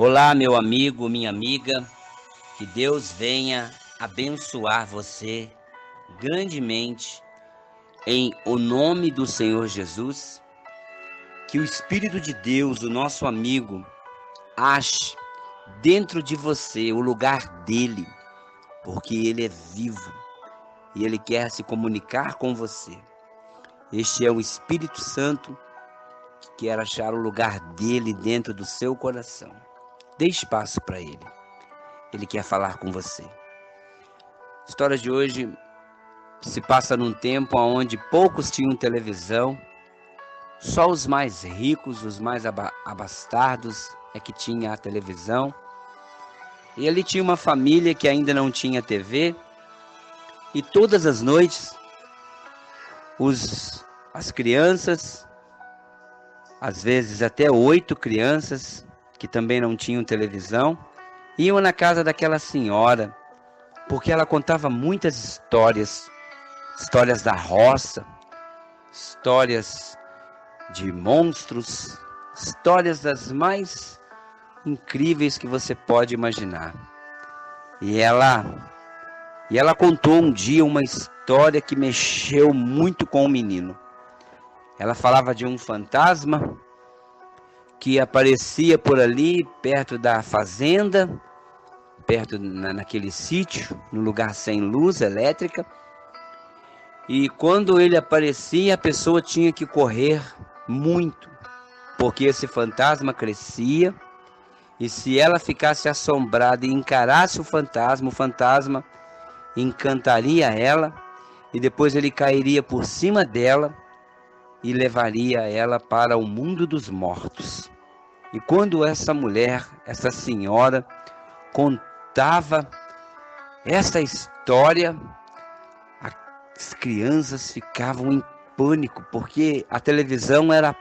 Olá, meu amigo, minha amiga, que Deus venha abençoar você grandemente em o nome do Senhor Jesus. Que o Espírito de Deus, o nosso amigo, ache dentro de você o lugar dele, porque ele é vivo e ele quer se comunicar com você. Este é o Espírito Santo que quer achar o lugar dele dentro do seu coração. Dê espaço para ele. Ele quer falar com você. A história de hoje se passa num tempo onde poucos tinham televisão, só os mais ricos, os mais abastados é que tinha a televisão. E ali tinha uma família que ainda não tinha TV, e todas as noites as crianças, às vezes até 8 crianças, que também não tinham televisão, iam na casa daquela senhora, porque ela contava muitas histórias da roça, histórias de monstros, histórias das mais incríveis que você pode imaginar. E ela contou um dia uma história que mexeu muito com o menino. Ela falava de um fantasma que aparecia por ali perto da fazenda, naquele sítio, no lugar sem luz elétrica. E quando ele aparecia, a pessoa tinha que correr muito, porque esse fantasma crescia, e se ela ficasse assombrada e encarasse o fantasma encantaria ela, e depois ele cairia por cima dela e levaria ela para o mundo dos mortos. E quando essa mulher, essa senhora, contava essa história, as crianças ficavam em pânico, porque a televisão era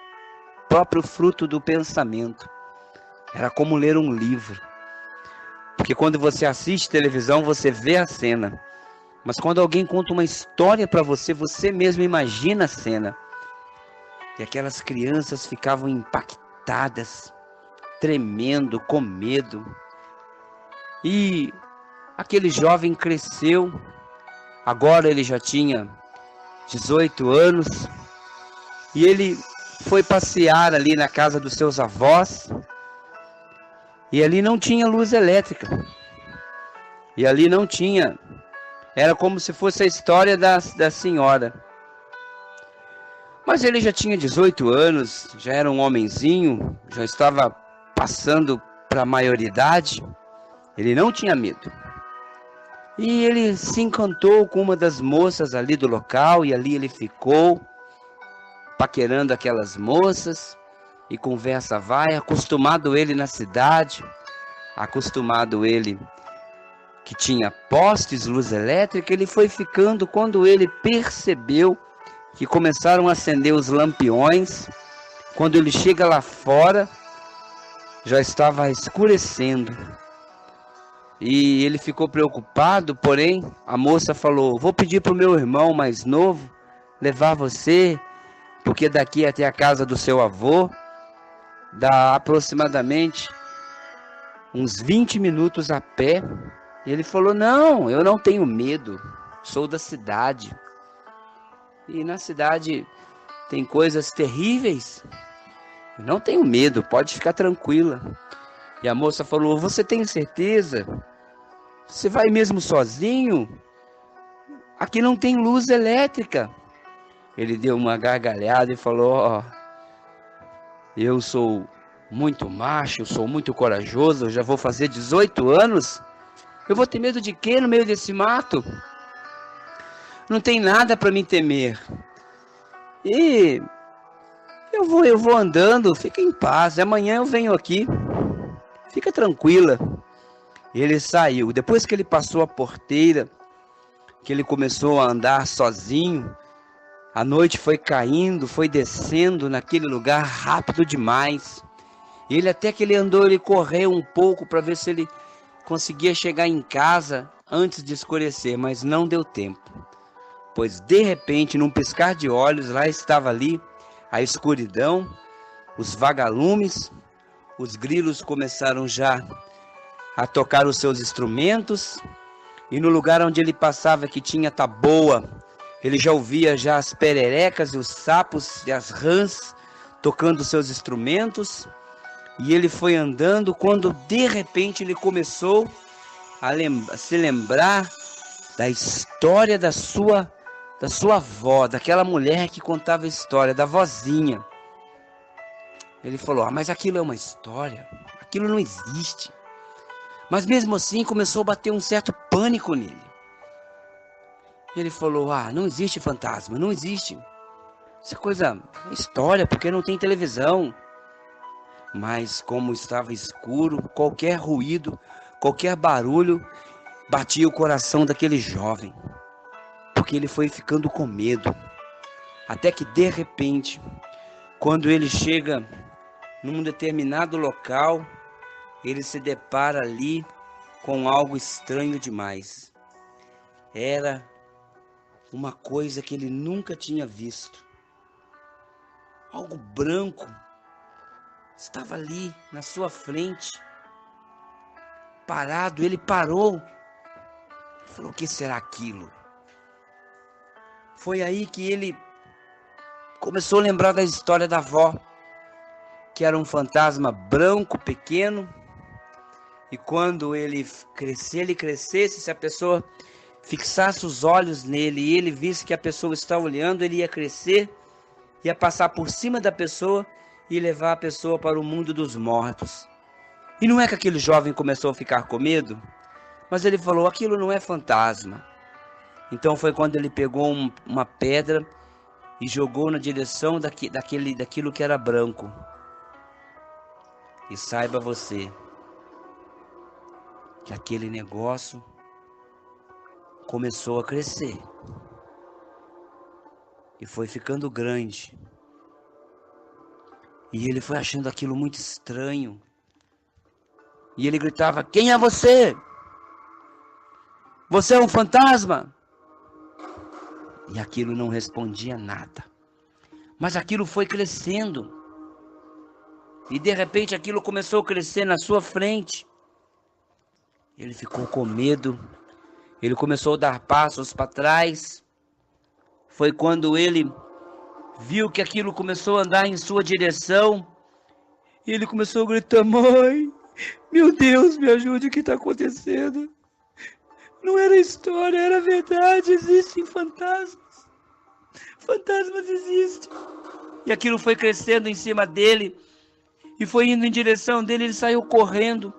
próprio fruto do pensamento. Era como ler um livro. Porque quando você assiste televisão, você vê a cena. Mas quando alguém conta uma história para você, você mesmo imagina a cena. E aquelas crianças ficavam impactadas, tremendo, com medo. E aquele jovem cresceu. Agora ele já tinha 18 anos. E ele foi passear ali na casa dos seus avós. E ali não tinha luz elétrica. E ali não tinha. Era como se fosse a história da senhora. Mas ele já tinha 18 anos, já era um homenzinho, já estava passando para a maioridade. Ele não tinha medo. E ele se encantou com uma das moças ali do local, e ali ele ficou paquerando aquelas moças. E conversa vai, acostumado ele na cidade, acostumado ele que tinha postes, luz elétrica, ele foi ficando. Quando ele percebeu que começaram a acender os lampiões, quando ele chega lá fora, já estava escurecendo. E ele ficou preocupado, porém a moça falou: vou pedir para o meu irmão mais novo levar você, porque daqui até a casa do seu avô dá aproximadamente uns 20 minutos a pé. E ele falou: não, eu não tenho medo, sou da cidade. E na cidade tem coisas terríveis. Eu não tenho medo, pode ficar tranquila. E a moça falou: você tem certeza? Você vai mesmo sozinho? Aqui não tem luz elétrica. Ele deu uma gargalhada e falou: ó, eu sou muito macho, sou muito corajoso, eu já vou fazer 18 anos. Eu vou ter medo de quê no meio desse mato? Não tem nada para me temer. E eu vou andando, fica em paz. Amanhã eu venho aqui. Fica tranquila. Ele saiu. Depois que ele passou a porteira, que ele começou a andar sozinho, a noite foi caindo, foi descendo naquele lugar rápido demais. Ele até que ele andou, ele correu um pouco para ver se ele conseguia chegar em casa antes de escurecer, mas não deu tempo. Pois de repente, num piscar de olhos, lá estava ali a escuridão, os vagalumes, os grilos começaram já a tocar os seus instrumentos, e no lugar onde ele passava que tinha taboa, ele já ouvia já as pererecas e os sapos e as rãs tocando seus instrumentos, e ele foi andando quando de repente ele começou a se lembrar da história da sua avó, daquela mulher que contava a história, da vozinha. Ele falou, mas aquilo é uma história, aquilo não existe. Mas mesmo assim começou a bater um certo pânico nele. Ele falou, não existe fantasma, não existe. Essa coisa é história, porque não tem televisão. Mas como estava escuro, qualquer ruído, qualquer barulho, batia o coração daquele jovem. Porque ele foi ficando com medo. Até que de repente, quando ele chega num determinado local, ele se depara ali com algo estranho demais. Era uma coisa que ele nunca tinha visto. Algo branco estava ali na sua frente, parado. Ele parou, falou, o que será aquilo? Foi aí que ele começou a lembrar da história da avó, que era um fantasma branco, pequeno, e quando ele crescesse, se a pessoa fixasse os olhos nele e ele visse que a pessoa está olhando, ele ia crescer, ia passar por cima da pessoa e levar a pessoa para o mundo dos mortos. E não é que aquele jovem começou a ficar com medo, mas ele falou, aquilo não é fantasma. Então foi quando ele pegou uma pedra e jogou na direção daquilo que era branco. E saiba você que aquele negócio começou a crescer e foi ficando grande. E ele foi achando aquilo muito estranho. E ele gritava, quem é você? Você é um fantasma? E aquilo não respondia nada. Mas aquilo foi crescendo. E de repente aquilo começou a crescer na sua frente. Ele ficou com medo. Ele começou a dar passos para trás. Foi quando ele viu que aquilo começou a andar em sua direção. E ele começou a gritar, mãe, meu Deus, me ajude, o que está acontecendo? Não era história, era verdade, existem fantasmas. Fantasmas existem. E aquilo foi crescendo em cima dele. E foi indo em direção dele, ele saiu correndo.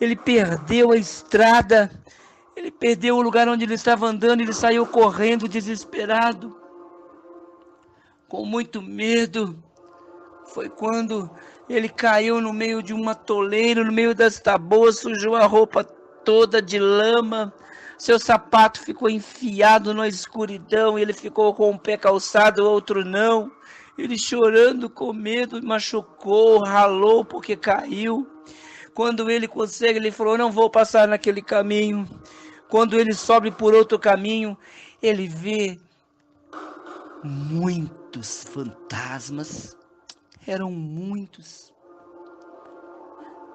Ele perdeu a estrada. Ele perdeu o lugar onde ele estava andando. Ele saiu correndo, desesperado. Com muito medo. Foi quando ele caiu no meio de um atoleiro, no meio das taboas, sujou a roupa toda de lama. Seu sapato ficou enfiado na escuridão. Ele ficou com um pé calçado, o outro não. Ele chorando com medo, machucou, ralou porque caiu. Quando ele consegue, ele falou, não vou passar naquele caminho. Quando ele sobe por outro caminho, ele vê muitos fantasmas. Eram muitos.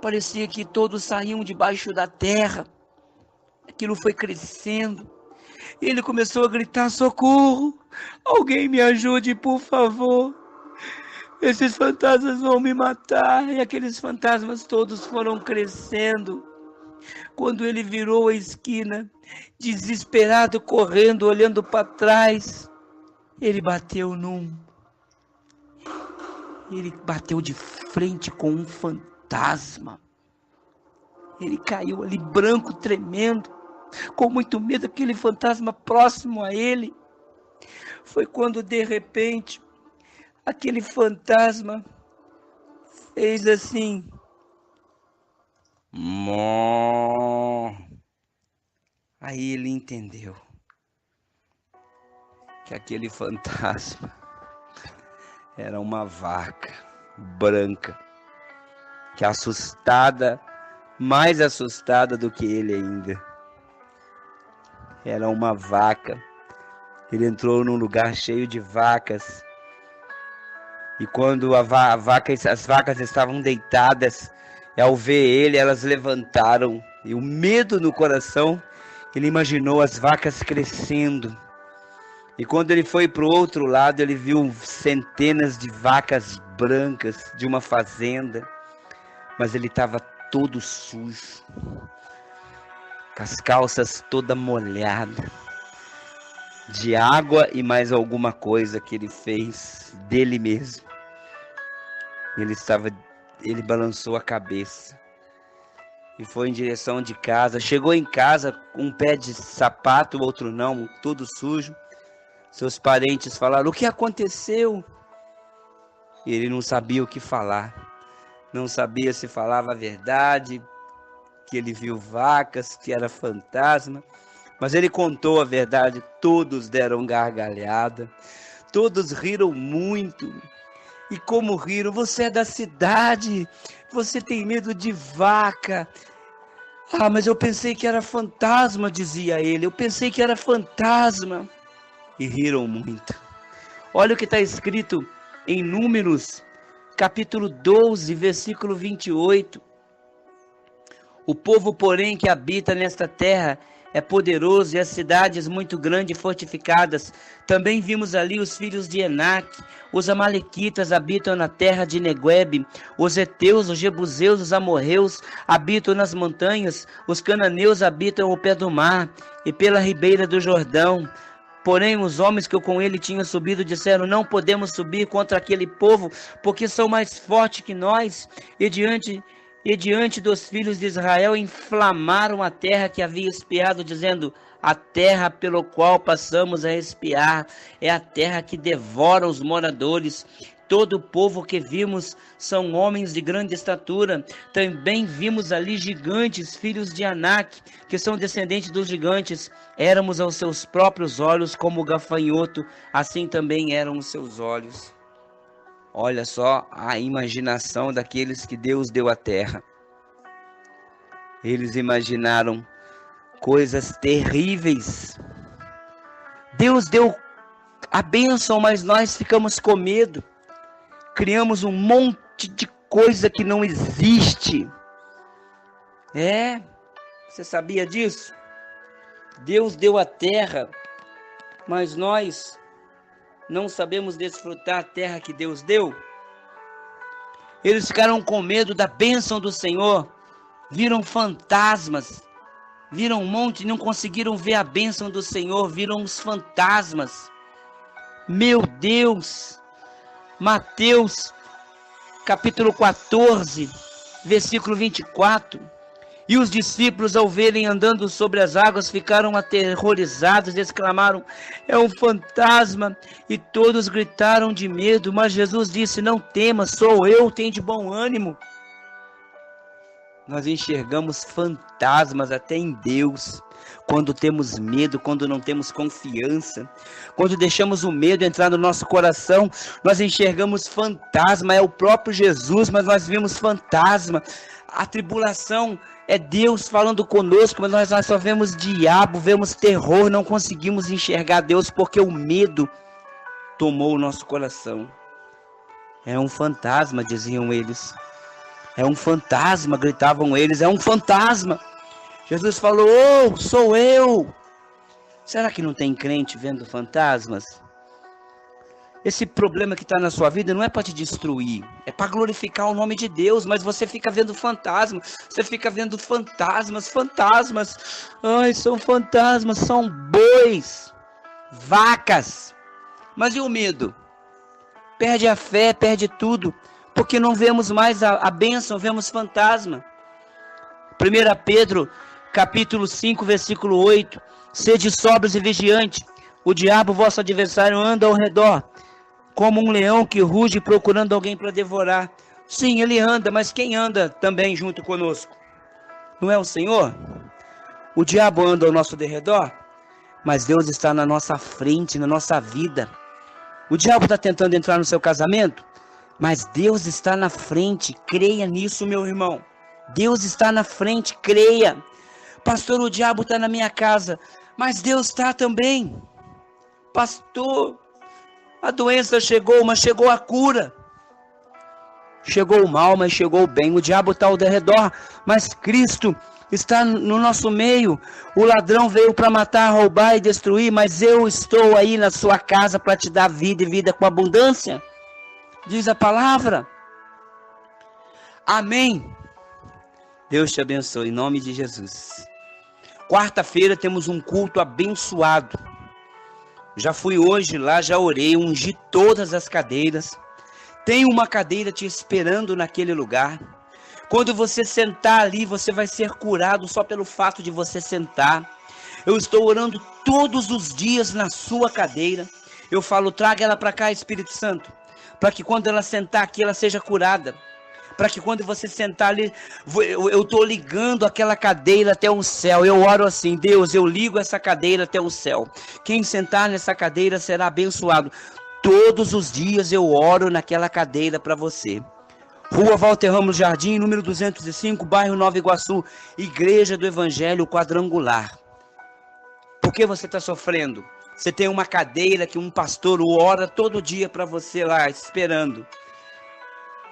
Parecia que todos saíam debaixo da terra. Aquilo foi crescendo. Ele começou a gritar, socorro! Alguém me ajude, por favor! Esses fantasmas vão me matar! E aqueles fantasmas todos foram crescendo. Quando ele virou a esquina, desesperado, correndo, olhando para trás, ele bateu de frente com um fantasma. Ele caiu ali branco, tremendo, com muito medo, aquele fantasma próximo a ele. Foi quando de repente aquele fantasma fez assim. Mó. Aí ele entendeu que aquele fantasma era uma vaca branca, que assustada, mais assustada do que ele ainda. Era uma vaca. Ele entrou num lugar cheio de vacas E quando as vacas estavam deitadas, ao ver ele, elas levantaram. E o medo no coração, ele imaginou as vacas crescendo. E quando ele foi para o outro lado, ele viu centenas de vacas brancas de uma fazenda. Mas ele estava todo sujo, com as calças toda molhada, de água e mais alguma coisa que ele fez dele mesmo. Ele balançou a cabeça e foi em direção de casa. Chegou em casa com um pé de sapato, o outro não, todo sujo. Seus parentes falaram: o que aconteceu? E ele não sabia o que falar. Não sabia se falava a verdade, que ele viu vacas, que era fantasma. Mas ele contou a verdade. Todos deram gargalhada. Todos riram muito. E como riram: você é da cidade, você tem medo de vaca. Ah, mas eu pensei que era fantasma, dizia ele. Eu pensei que era fantasma. E riram muito. Olha o que está escrito em Números, capítulo 12, versículo 28. O povo, porém, que habita nesta terra é poderoso, e as cidades muito grandes e fortificadas. Também vimos ali os filhos de Enaque. Os amalequitas habitam na terra de Neguebe. Os heteus, os jebuseus, os amorreus habitam nas montanhas. Os cananeus habitam ao pé do mar e pela ribeira do Jordão. Porém, os homens que com ele tinham subido disseram: não podemos subir contra aquele povo, porque são mais fortes que nós. E diante dos filhos de Israel inflamaram a terra que havia espiado, dizendo: a terra pelo qual passamos a espiar é a terra que devora os moradores. Todo o povo que vimos são homens de grande estatura. Também vimos ali gigantes, filhos de Anak, que são descendentes dos gigantes. Éramos aos seus próprios olhos como o gafanhoto, assim também eram os seus olhos. Olha só a imaginação daqueles que Deus deu à terra. Eles imaginaram coisas terríveis. Deus deu a bênção, mas nós ficamos com medo. Criamos um monte de coisa que não existe. Você sabia disso? Deus deu a terra, mas nós não sabemos desfrutar a terra que Deus deu. Eles ficaram com medo da bênção do Senhor, viram fantasmas, viram um monte, não conseguiram ver a bênção do Senhor, viram os fantasmas. Meu Deus! Mateus, capítulo 14, versículo 24. E os discípulos, ao verem andando sobre as águas, ficaram aterrorizados e exclamaram: é um fantasma! E todos gritaram de medo. Mas Jesus disse: não temas, sou eu, tem de bom ânimo. Nós enxergamos fantasmas até em Deus, quando temos medo, quando não temos confiança, quando deixamos o medo entrar no nosso coração, nós enxergamos fantasma. É o próprio Jesus, mas nós vimos fantasma. A tribulação é Deus falando conosco, mas nós só vemos diabo, vemos terror, não conseguimos enxergar Deus, porque o medo tomou o nosso coração. É um fantasma, diziam eles. É um fantasma, gritavam eles, é um fantasma. Jesus falou: oh, sou eu. Será que não tem crente vendo fantasmas? Esse problema que está na sua vida não é para te destruir, é para glorificar o nome de Deus, mas você fica vendo fantasmas, você fica vendo fantasmas. Ai, são fantasmas, são bois, vacas. Mas e o medo? Perde a fé, perde tudo, porque não vemos mais a bênção, vemos fantasma. 1 Pedro, capítulo 5, versículo 8. Sede sóbrios e vigiantes. O diabo, vosso adversário, anda ao redor, como um leão que ruge procurando alguém para devorar. Sim, ele anda, mas quem anda também junto conosco? Não é o Senhor? O diabo anda ao nosso derredor, mas Deus está na nossa frente, na nossa vida. O diabo está tentando entrar no seu casamento, mas Deus está na frente. Creia nisso, meu irmão. Deus está na frente, creia. Pastor, o diabo está na minha casa, mas Deus está também. Pastor, a doença chegou, mas chegou a cura. Chegou o mal, mas chegou o bem. O diabo está ao redor, mas Cristo está no nosso meio. O ladrão veio para matar, roubar e destruir, mas eu estou aí na sua casa para te dar vida e vida com abundância. Diz a palavra. Amém. Deus te abençoe, em nome de Jesus. Quarta-feira temos um culto abençoado. Já fui hoje lá, já orei, ungi todas as cadeiras. Tem uma cadeira te esperando naquele lugar. Quando você sentar ali, você vai ser curado só pelo fato de você sentar. Eu estou orando todos os dias na sua cadeira. Eu falo, traga ela para cá, Espírito Santo, para que quando ela sentar aqui, ela seja curada. Para que quando você sentar ali, eu estou ligando aquela cadeira até o céu. Eu oro assim, Deus, eu ligo essa cadeira até o céu. Quem sentar nessa cadeira será abençoado. Todos os dias eu oro naquela cadeira para você. Rua Walter Ramos Jardim, número 205, bairro Nova Iguaçu, Igreja do Evangelho Quadrangular. Por que você está sofrendo? Você tem uma cadeira que um pastor ora todo dia para você lá, esperando.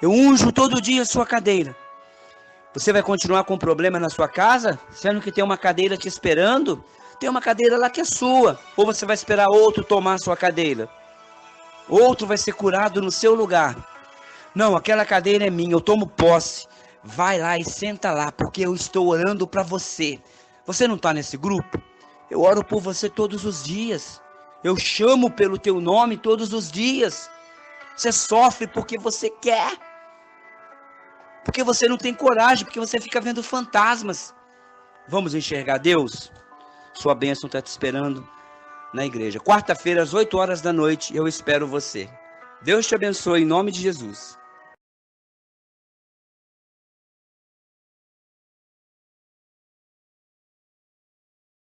Eu unjo todo dia a sua cadeira. Você vai continuar com problema na sua casa, sendo que tem uma cadeira te esperando? Tem uma cadeira lá que é sua. Ou você vai esperar outro tomar a sua cadeira? Outro vai ser curado no seu lugar. Não, aquela cadeira é minha, eu tomo posse. Vai lá e senta lá, porque eu estou orando para você. Você não está nesse grupo? Eu oro por você todos os dias. Eu chamo pelo teu nome todos os dias. Você sofre porque você quer. Porque você não tem coragem, porque você fica vendo fantasmas. Vamos enxergar Deus? Sua bênção está te esperando na igreja. Quarta-feira, às 8 horas da noite, eu espero você. Deus te abençoe em nome de Jesus.